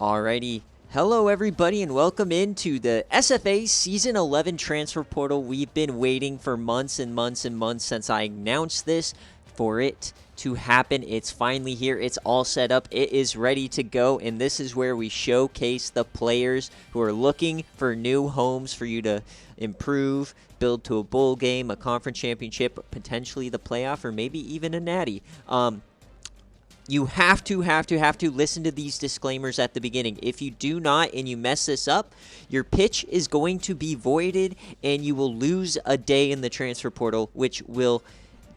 Alrighty. Hello, everybody, and welcome into the SFA Season 11 Transfer Portal. We've been waiting for months and months and months since I announced this for it to happen. It's finally here. It's all set up. It is ready to go, and this is where we showcase the players who are looking for new homes for you to improve, build to a bowl game, a conference championship, potentially the playoff, or maybe even a natty. You have to listen to these disclaimers at the beginning. If you do not and you mess this up, your pitch is going to be voided and you will lose a day in the transfer portal, which will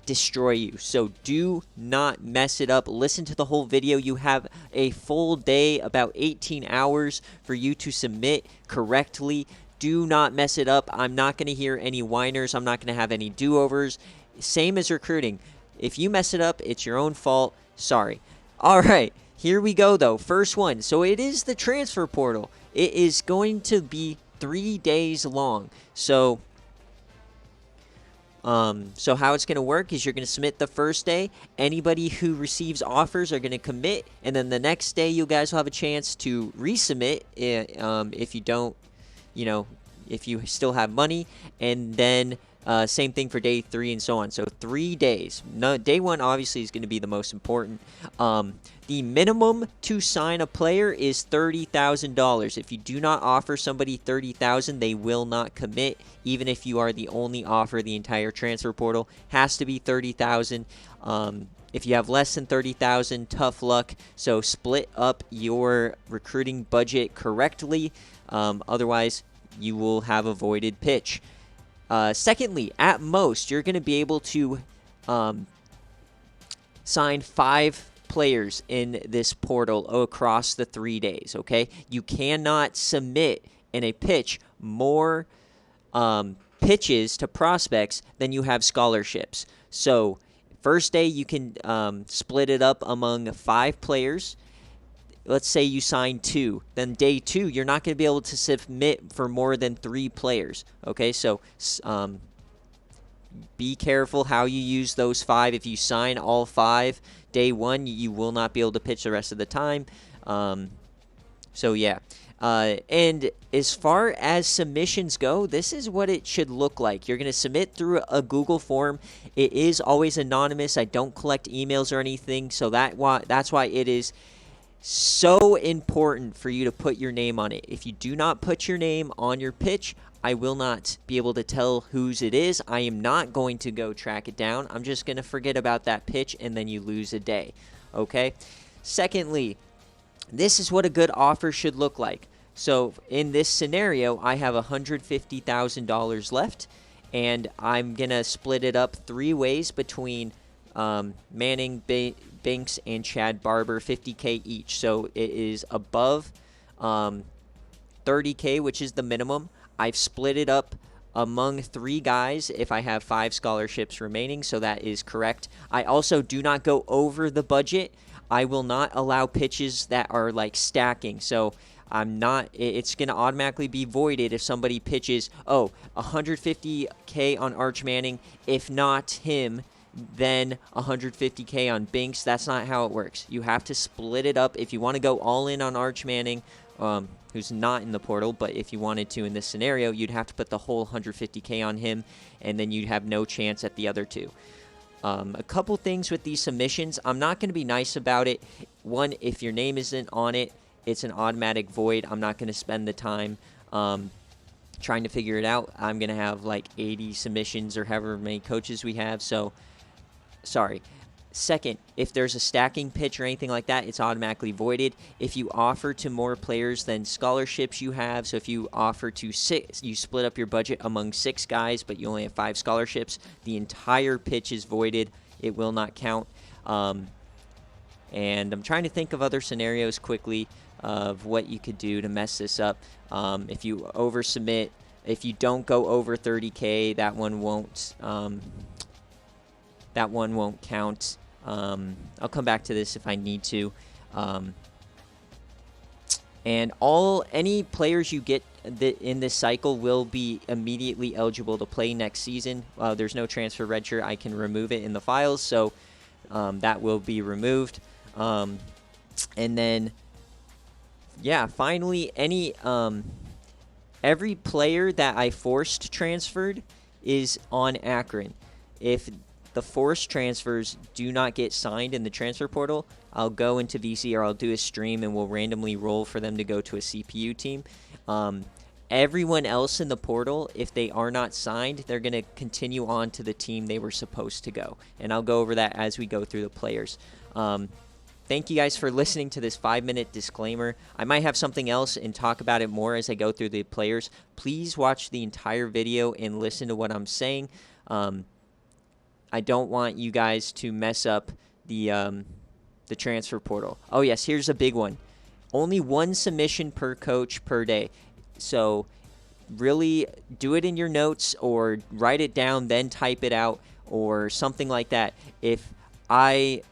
destroy you. So do not mess it up. Listen to the whole video. You have a full day, about 18 hours, for you to submit correctly. Do not mess it up. I'm not going to hear any whiners. I'm not going to have any do-overs. Same as recruiting. If you mess it up, it's your own fault. Sorry. All right, here we go, though. First one. So it is the transfer portal. It is going to be 3 days long. So how it's going to work is you're going to submit the first day. Anybody who receives offers are going to commit, and then the next day you guys will have a chance to resubmit if you don't, if you still have money, and then same thing for day 3 and so on. So 3 days. No, day 1 obviously is going to be the most important. The minimum to sign a player is $30,000. If you do not offer somebody $30,000, they will not commit. Even if you are the only offer, the entire transfer portal has to be $30,000. If you have less than $30,000, tough luck. So split up your recruiting budget correctly. Otherwise, you will have a voided pitch. Secondly, at most, you're going to be able to sign 5 players in this portal across the 3 days, okay? You cannot submit in a pitch more pitches to prospects than you have scholarships. So first day, you can split it up among 5 players. Let's say you sign 2. Then day 2, you're not going to be able to submit for more than 3 players. Okay, so be careful how you use those 5. If you sign all 5, day 1, you will not be able to pitch the rest of the time. So, yeah. And as far as submissions go, this is what it should look like. You're going to submit through a Google form. It is always anonymous. I don't collect emails or anything, so that's why it is so important for you to put your name on it. If you do not put your name on your pitch, I will not be able to tell whose it is. I am not going to go track it down. I'm just going to forget about that pitch, and then you lose a day. Okay? Secondly, this is what a good offer should look like. So in this scenario, I have $150,000 left, and I'm going to split it up 3 ways between Manning, Banks, and Chad Barber, $50K each. So it is above $30K, which is the minimum. I've split it up among 3 guys if I have 5 scholarships remaining, so that is correct. I also do not go over the budget. I will not allow pitches that are like stacking. So it's going to automatically be voided if somebody pitches, $150K on Arch Manning. If not him, then $150K on Binks. That's not how it works. You have to split it up. If you want to go all in on Arch Manning, who's not in the portal, but if you wanted to in this scenario, you'd have to put the whole $150K on him, and then you'd have no chance at the other 2. A couple things with these submissions. I'm not going to be nice about it. One, if your name isn't on it, it's an automatic void. I'm not going to spend the time trying to figure it out. I'm going to have like 80 submissions or however many coaches we have, so sorry. Second, if there's a stacking pitch or anything like that, it's automatically voided. If you offer to more players than scholarships you have, so if you offer to 6, you split up your budget among 6 guys, but you only have 5 scholarships, the entire pitch is voided. It will not count. And I'm trying to think of other scenarios quickly of what you could do to mess this up. If you oversubmit, if you don't go over 30K, that one won't count. I'll come back to this if I need to. And any players you get in this cycle will be immediately eligible to play next season. There's no transfer redshirt. I can remove it in the files, so that will be removed. And then yeah, finally, every player that I forced transferred is on Akron. If the forced transfers do not get signed in the transfer portal, I'll go into VC or I'll do a stream and we'll randomly roll for them to go to a CPU team. Everyone else in the portal, if they are not signed, they're going to continue on to the team they were supposed to go. And I'll go over that as we go through the players. Thank you guys for listening to this 5-minute disclaimer. I might have something else and talk about it more as I go through the players. Please watch the entire video and listen to what I'm saying. I don't want you guys to mess up the transfer portal. Oh, yes, here's a big one. Only one submission per coach per day. So really do it in your notes or write it down, then type it out or something like that. If I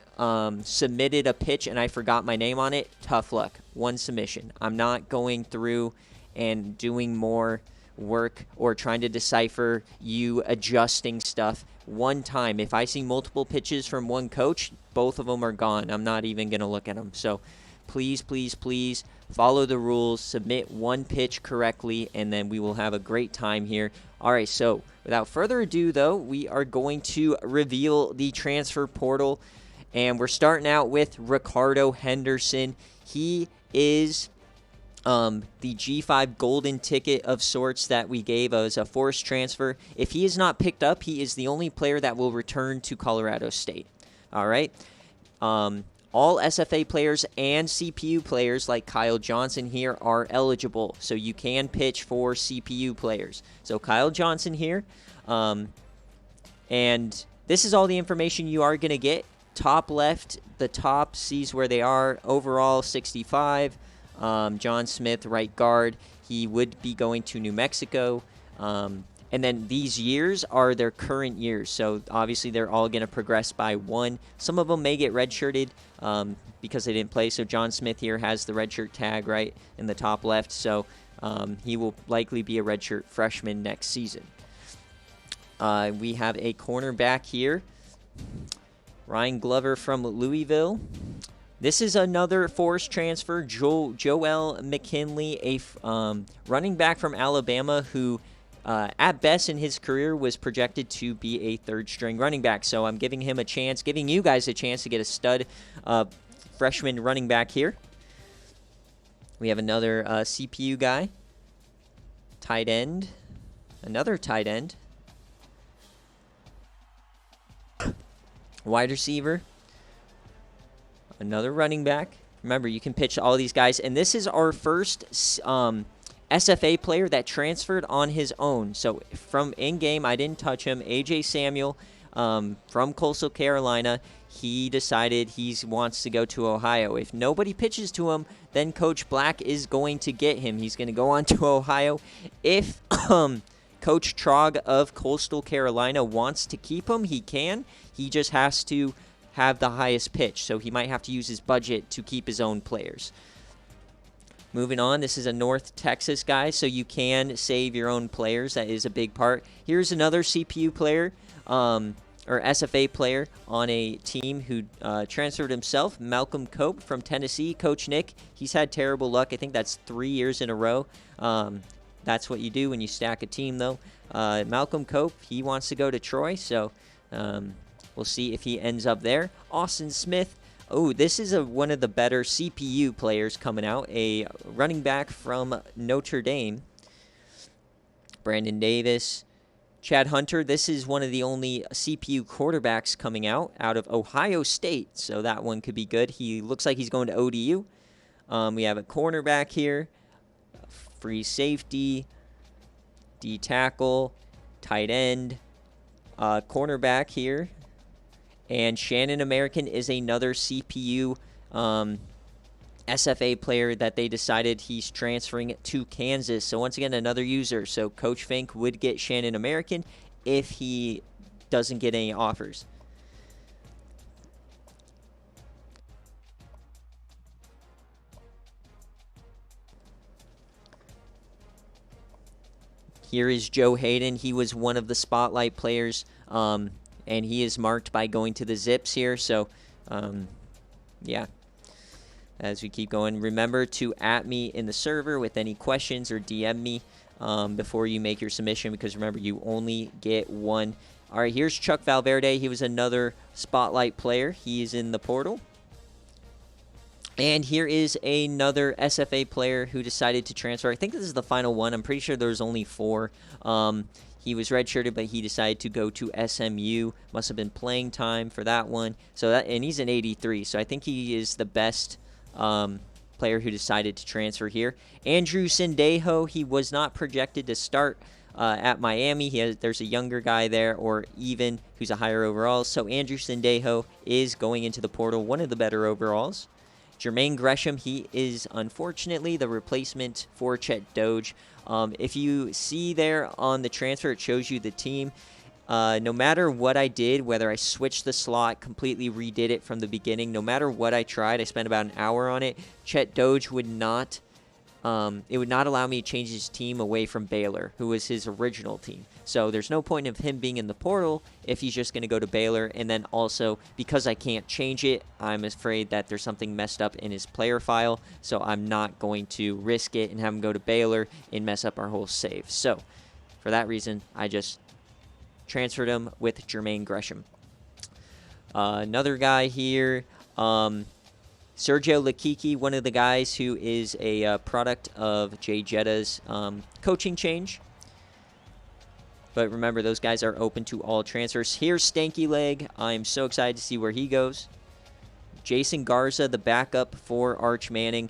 submitted a pitch and I forgot my name on it, tough luck. One submission. I'm not going through and doing more work or trying to decipher you adjusting stuff one time. If I see multiple pitches from one coach, both of them are gone. I'm not even going to look at them. So please, please, please follow the rules, submit one pitch correctly, and then we will have a great time here. All right, so without further ado, though, we are going to reveal the transfer portal, and we're starting out with Ricardo Henderson. He is the G5 golden ticket of sorts that we gave as a forced transfer. If he is not picked up, he is the only player that will return to Colorado State. All right. All SFA players and CPU players like Kyle Johnson here are eligible, so you can pitch for CPU players. So Kyle Johnson here, and this is all the information you are going to get. Top left, the top sees where they are. Overall, 65. John Smith, right guard. He would be going to New Mexico. And then these years are their current years. So obviously they're all going to progress by one. Some of them may get redshirted because they didn't play. So John Smith here has the redshirt tag right in the top left. So he will likely be a redshirt freshman next season. We have a cornerback here. Ryan Glover from Louisville. This is another forced transfer. Joel McKinley, a running back from Alabama who at best in his career was projected to be a third-string running back. So I'm giving him a chance, giving you guys a chance to get a stud freshman running back here. We have another CPU guy. Tight end. Another tight end. Wide receiver. Another running back. Remember, you can pitch all these guys. And this is our first SFA player that transferred on his own. So from in-game, I didn't touch him. AJ Samuel from Coastal Carolina. He decided he wants to go to Ohio. If nobody pitches to him, then Coach Black is going to get him. He's going to go on to Ohio. If Coach Trog of Coastal Carolina wants to keep him, he can. He just has to have the highest pitch, so he might have to use his budget to keep his own players. Moving on, this is a North Texas guy, so you can save your own players. That is a big part. Here's another CPU player, or SFA player on a team who transferred himself, Malcolm Cope from Tennessee. Coach Nick, he's had terrible luck. I think that's 3 years in a row. That's what you do when you stack a team, though. Malcolm Cope, he wants to go to Troy, so we'll see if he ends up there. Austin Smith. Oh, this is one of the better CPU players coming out. A running back from Notre Dame. Brandon Davis. Chad Hunter. This is one of the only CPU quarterbacks coming out of Ohio State. So that one could be good. He looks like he's going to ODU. We have a cornerback here. Free safety. D-tackle. Tight end. Cornerback here. And Shannon American is another CPU SFA player that they decided he's transferring to Kansas. So once again, another user. So Coach Fink would get Shannon American if he doesn't get any offers. Here is Joe Hayden. He was one of the spotlight players. And he is marked by going to the Zips here. So, yeah. as we keep going. Remember to @ me in the server with any questions or DM me before you make your submission, because remember, you only get one. All right, here's Chuck Valverde. He was another spotlight player. He is in the portal. And here is another SFA player who decided to transfer. I think this is the final one. I'm pretty sure there's only 4. He was redshirted, but he decided to go to SMU. Must have been playing time for that one. So and he's an 83. So I think he is the best player who decided to transfer here. Andrew Sendejo, he was not projected to start at Miami. There's a younger guy there, or even who's a higher overall. So Andrew Sendejo is going into the portal, one of the better overalls. Jermaine Gresham, he is unfortunately the replacement for Chet Doge. If you see there on the transfer, it shows you the team. No matter what I did, whether I switched the slot, completely redid it from the beginning, no matter what I tried, I spent about an hour on it, Chet Doge would not, it would not allow me to change his team away from Baylor, who was his original team. So there's no point of him being in the portal if he's just going to go to Baylor. And then also, because I can't change it, I'm afraid that there's something messed up in his player file. So I'm not going to risk it and have him go to Baylor and mess up our whole save. So for that reason, I just transferred him with Jermaine Gresham. Another guy here, Sergio Lakiki, one of the guys who is a product of Jay Jetta's coaching change. But remember, those guys are open to all transfers. Here's Stanky Leg. I'm so excited to see where he goes. Jason Garza, the backup for Arch Manning.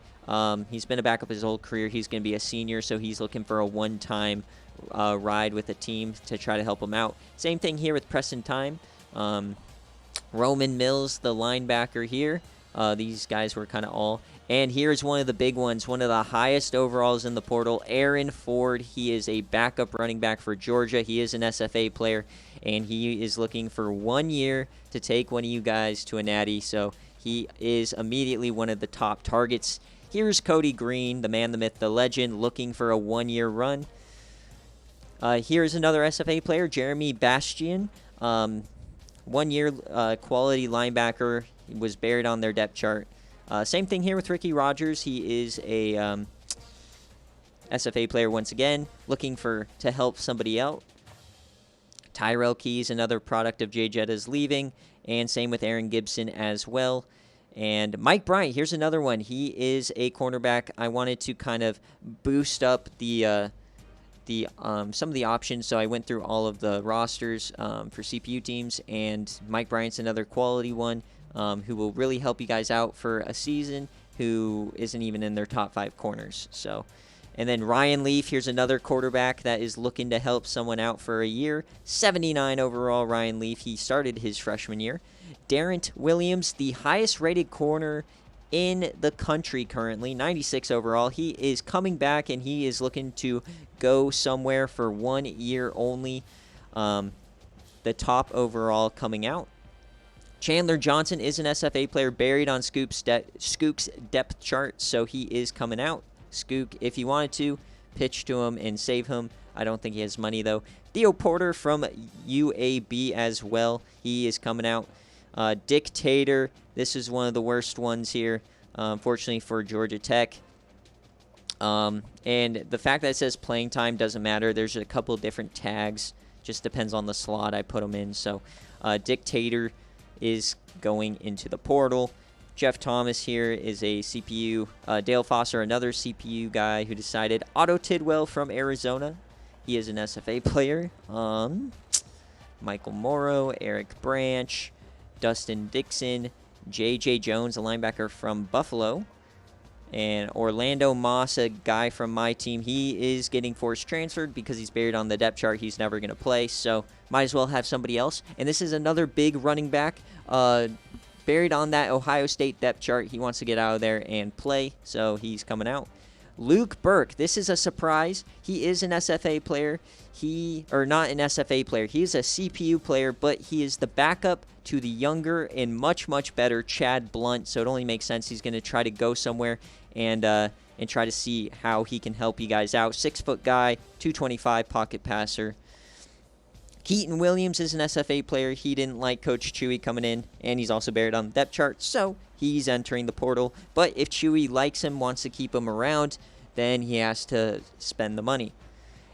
He's been a backup his whole career. He's going to be a senior, so he's looking for a one-time ride with a team to try to help him out. Same thing here with Preston Time. Roman Mills, the linebacker here. These guys were kind of all. And here's one of the big ones, one of the highest overalls in the portal, Aaron Ford. He is a backup running back for Georgia. He is an SFA player, and he is looking for 1 year to take one of you guys to a natty. So he is immediately one of the top targets. Here's Cody Green, the man, the myth, the legend, looking for a 1 year run. Here's another SFA player, Jeremy Bastian. 1 year quality linebacker. He was buried on their depth chart. Same thing here with Ricky Rogers. He is a SFA player once again, looking to help somebody out. Tyrell Keys, another product of Jay Jetta's leaving, and same with Aaron Gibson as well. And Mike Bryant, here's another one. He is a cornerback. I wanted to kind of boost up some of the options, so I went through all of the rosters for CPU teams, and Mike Bryant's another quality one. Who will really help you guys out for a season, who isn't even in their top 5 corners. So, and then Ryan Leaf, here's another quarterback that is looking to help someone out for a year. 79 overall, Ryan Leaf. He started his freshman year. Darrent Williams, the highest rated corner in the country currently, 96 overall. He is coming back, and he is looking to go somewhere for 1 year only. The top overall coming out. Chandler Johnson is an SFA player buried on Scoop's depth chart, so he is coming out. Scoop, if you wanted to, pitch to him and save him. I don't think he has money, though. Theo Porter from UAB as well. He is coming out. Dictator, this is one of the worst ones here, unfortunately, for Georgia Tech. And the fact that it says playing time doesn't matter. There's a couple different tags. Just depends on the slot I put them in. So, Dictator is going into the portal. Jeff Thomas here is a CPU. Dale Foster, another CPU guy who decided. Otto Tidwell from Arizona. He is an SFA player. Michael Morrow, Eric Branch, Dustin Dixon, J.J. Jones, a linebacker from Buffalo. And Orlando Moss, a guy from my team. He is getting forced transferred because he's buried on the depth chart. He's never going to play, so might as well have somebody else. And this is another big running back buried on that Ohio State depth chart. He wants to get out of there and play, so he's coming out. Luke Burke, this is a surprise. He is an SFA player. Not an SFA player. He is a CPU player, but he is the backup to the younger and much, much better Chad Blunt. So it only makes sense he's going to try to go somewhere and try to see how he can help you guys out. 6-foot guy, 225 pocket passer. Keaton Williams is an SFA player. He didn't like Coach Chewy coming in, and he's also buried on the depth chart, so he's entering the portal. But if Chewy likes him, wants to keep him around, then he has to spend the money.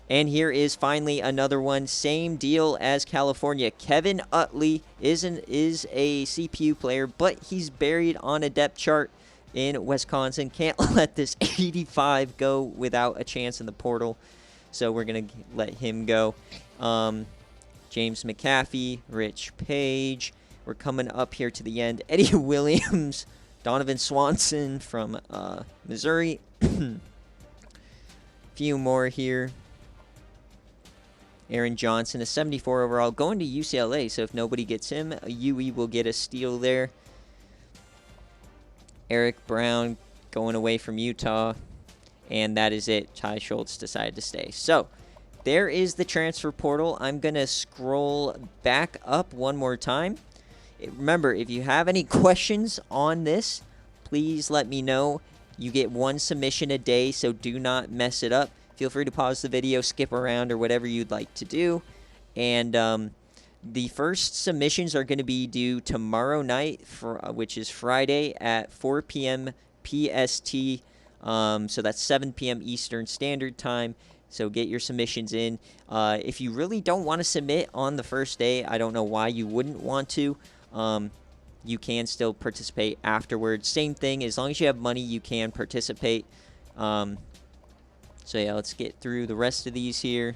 And here is finally another one. Same deal as California. Kevin Utley is a CPU player, but he's buried on a depth chart in Wisconsin. Can't let this 85 go without a chance in the portal. So we're going to let him go. James McAfee, Rich Page. We're coming up here to the end. Eddie Williams, Donovan Swanson from Missouri. Few more here. Aaron Johnson, a 74 overall, going to UCLA. So if nobody gets him, UE will get a steal there. Eric Brown going away from Utah. And that is it. Ty Schultz decided to stay. So there is the transfer portal. I'm going to scroll back up one more time. Remember, if you have any questions on this, please let me know. You get one submission a day, so do not mess it up. Feel free to pause the video, skip around, or whatever you'd like to do. And the first submissions are going to be due tomorrow night, which is Friday at 4 p.m. PST. So that's 7 p.m. Eastern Standard Time. So get your submissions in. If you really don't want to submit on the first day, I don't know why you wouldn't want to. You can still participate afterwards. Same thing, as long as you have money, you can participate. So yeah, let's get through the rest of these here.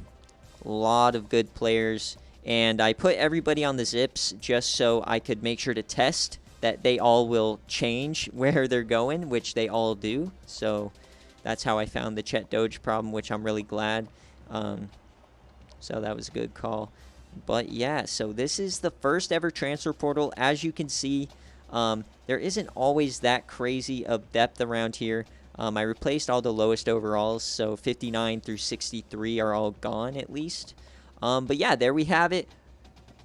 A lot of good players. And I put everybody on the zips just so I could make sure to test that they all will change where they're going, which they all do. So that's how I found the Chet Doge problem, which I'm really glad. So that was a good call. But yeah, so this is the first ever transfer portal. As you can see, there isn't always that crazy of depth around here. I replaced all the lowest overalls, so 59 through 63 are all gone at least. But yeah, there we have it.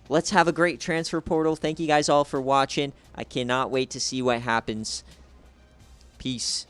Let's have a great transfer portal. Thank you guys all for watching. I cannot wait to see what happens. Peace.